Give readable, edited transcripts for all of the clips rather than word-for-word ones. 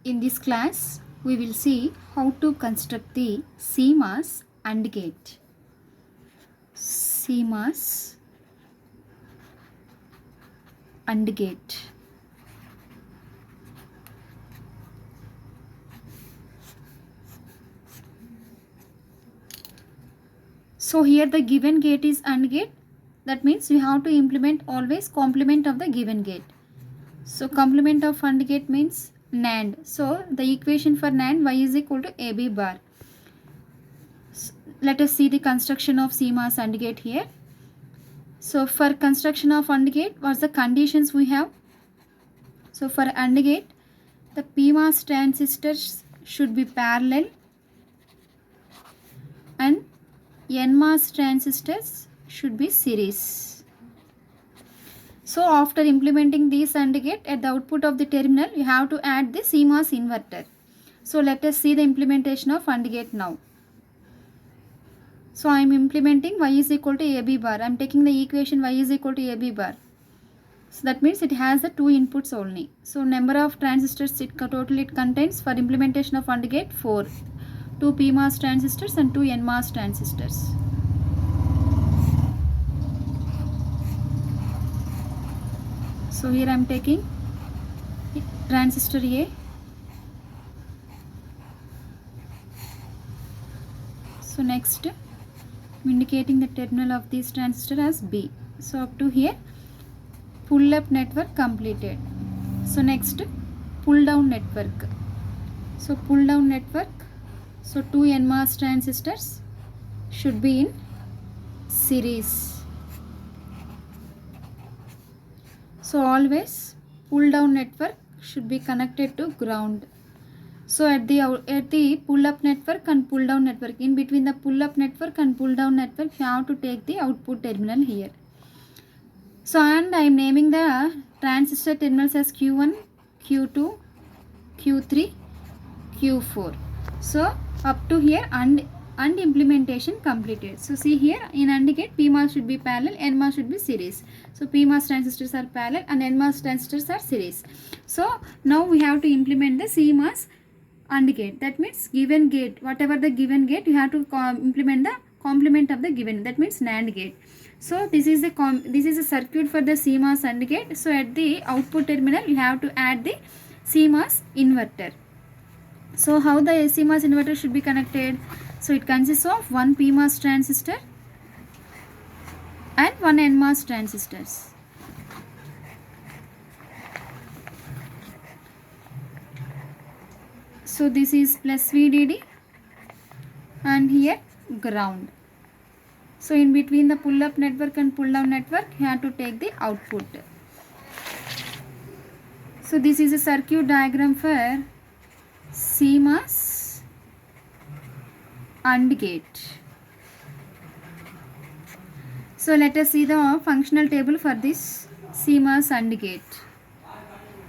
In this class, we will see how to construct the CMOS AND gate. CMOS AND gate. So here the given gate is AND gate. That means you have to implement always complement of the given gate. So complement of AND gate means NAND. So the equation for NAND, y is equal to AB bar. So let us see the construction of CMOS AND gate here. So for construction of AND gate, what's the conditions we have? So for AND gate, the PMOS transistors should be parallel and NMOS transistors should be series. So after implementing this AND gate, at the output of the terminal, you have to add the CMOS inverter. So let us see the implementation of AND gate now. So I am implementing y is equal to AB bar. I am taking the equation y is equal to AB bar. So that means it has the two inputs only. So number of transistors total it contains for implementation of AND gate 4. 2 PMOS transistors and 2 NMOS transistors. So here I am taking transistor A. So next I am indicating the terminal of this transistor as B. So up to here pull up network completed. So next pull down network. So pull down network. So 2 NMOS transistors should be in series. So always pull down network should be connected to ground. So at the pull up network and pull down network, in between the pull up network and pull down network, you have to take the output terminal here. So and I am naming the transistor terminals as Q1, Q2, Q3, Q4. So up to here and implementation completed. So see here in AND gate PMOS should be parallel, NMOS should be series. So PMOS transistors are parallel and NMOS transistors are series. So now we have to implement the CMOS AND gate. That means given gate, whatever the given gate, you have to implement the complement of the given. That means NAND gate. So this is a circuit for the CMOS AND gate. So at the output terminal, you have to add the CMOS inverter. So how the CMOS inverter should be connected? So it consists of one PMOS transistor and one NMOS transistors. So this is plus VDD and here ground. So in between the pull up network and pull down network, you have to take the output. So this is a circuit diagram for CMOS AND gate. So let us see the functional table for this CMOS AND gate.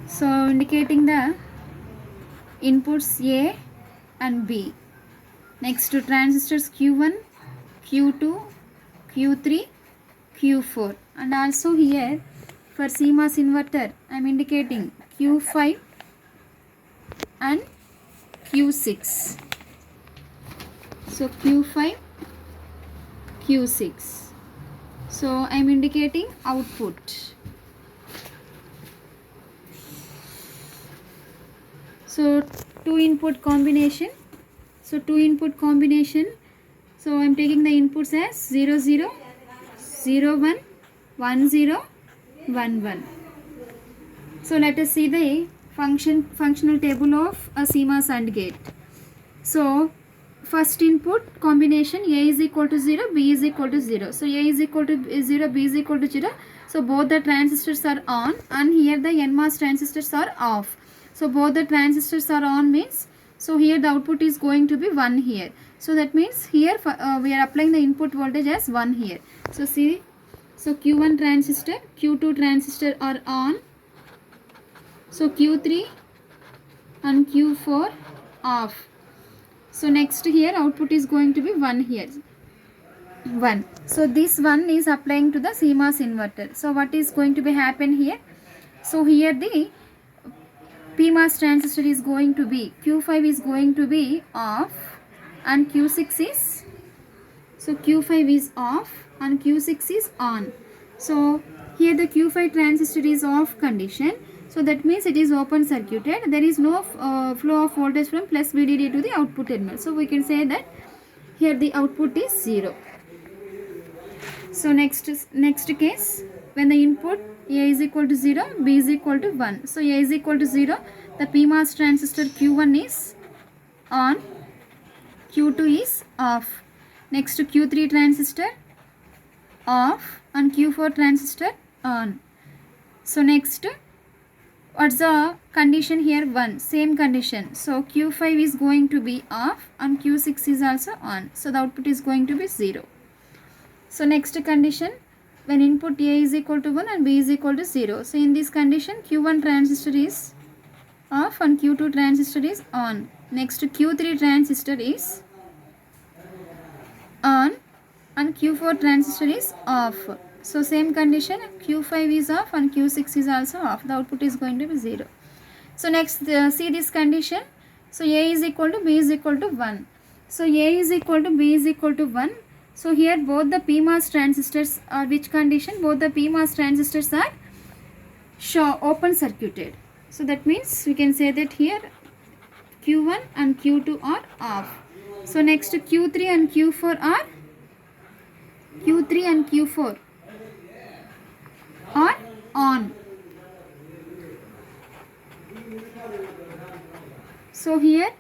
So indicating the inputs A and B. Next to transistors Q1, Q2, Q3, Q4. And also here for CMOS inverter I am indicating Q5 and Q6. So Q5, Q6. So I am indicating output. So two input combination. So two input combination. So I am taking the inputs as 0 0, 0 1, 1 0, 1 1. So let us see the functional table of a CMOS AND gate. So first input combination A is equal to 0, B is equal to 0. So A is equal to 0, B is equal to 0. So both the transistors are on and here the NMOS transistors are off. So both the transistors are on means, so here the output is going to be 1 here. So that means here we are applying the input voltage as 1 here. So see, so Q1 transistor, Q2 transistor are on. So Q3 and Q4 off. So next here output is going to be 1 here. 1. So this 1 is applying to the CMOS inverter. So what is going to be happen here? So here the PMOS transistor is going to be, Q5 is going to be off and Q6 is, so Q5 is off and Q6 is on. So here the Q5 transistor is off condition. So that means it is open circuited. There is no flow of voltage from plus VDD to the output terminal. So we can say that here the output is 0. So next case, when the input A is equal to 0, B is equal to 1. So A is equal to 0, the PMOS transistor Q1 is on, Q2 is off. Next to Q3 transistor off and Q4 transistor on. So next, what's the condition here? 1, same condition. So Q5 is going to be off and Q6 is also on. So the output is going to be 0. So next condition, when input A is equal to 1 and B is equal to 0. So in this condition, Q1 transistor is off and Q2 transistor is on. Next Q3 transistor is on and Q4 transistor is off. So same condition, Q5 is off and Q6 is also off. The output is going to be 0. So next, see this condition. So A is equal to B is equal to 1. So A is equal to B is equal to 1. So here both the PMOS transistors are which condition? Both the PMOS transistors are open circuited. So that means we can say that here Q1 and Q2 are off. So next Q3 and Q4 are on. So here,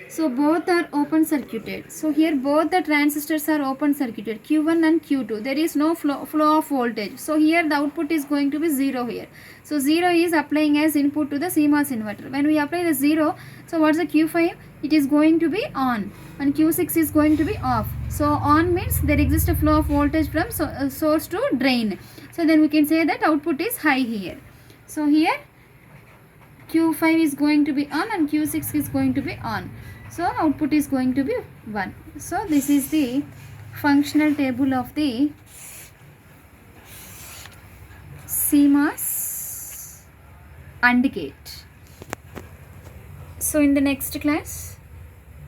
so both are open circuited. So here both the transistors are open circuited, Q1 and Q2. There is no flow of voltage. So here the output is going to be 0 here. So 0 is applying as input to the CMOS inverter. When we apply the 0, so what's the Q5? It is going to be on and Q6 is going to be off. So on means there exists a flow of voltage from source to drain. So then we can say that output is high here. So here Q5 is going to be on and Q6 is going to be on. So output is going to be 1. So this is the functional table of the CMOS AND gate. So in the next class,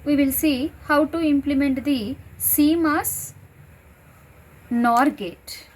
we will see how to implement the CMOS NOR gate.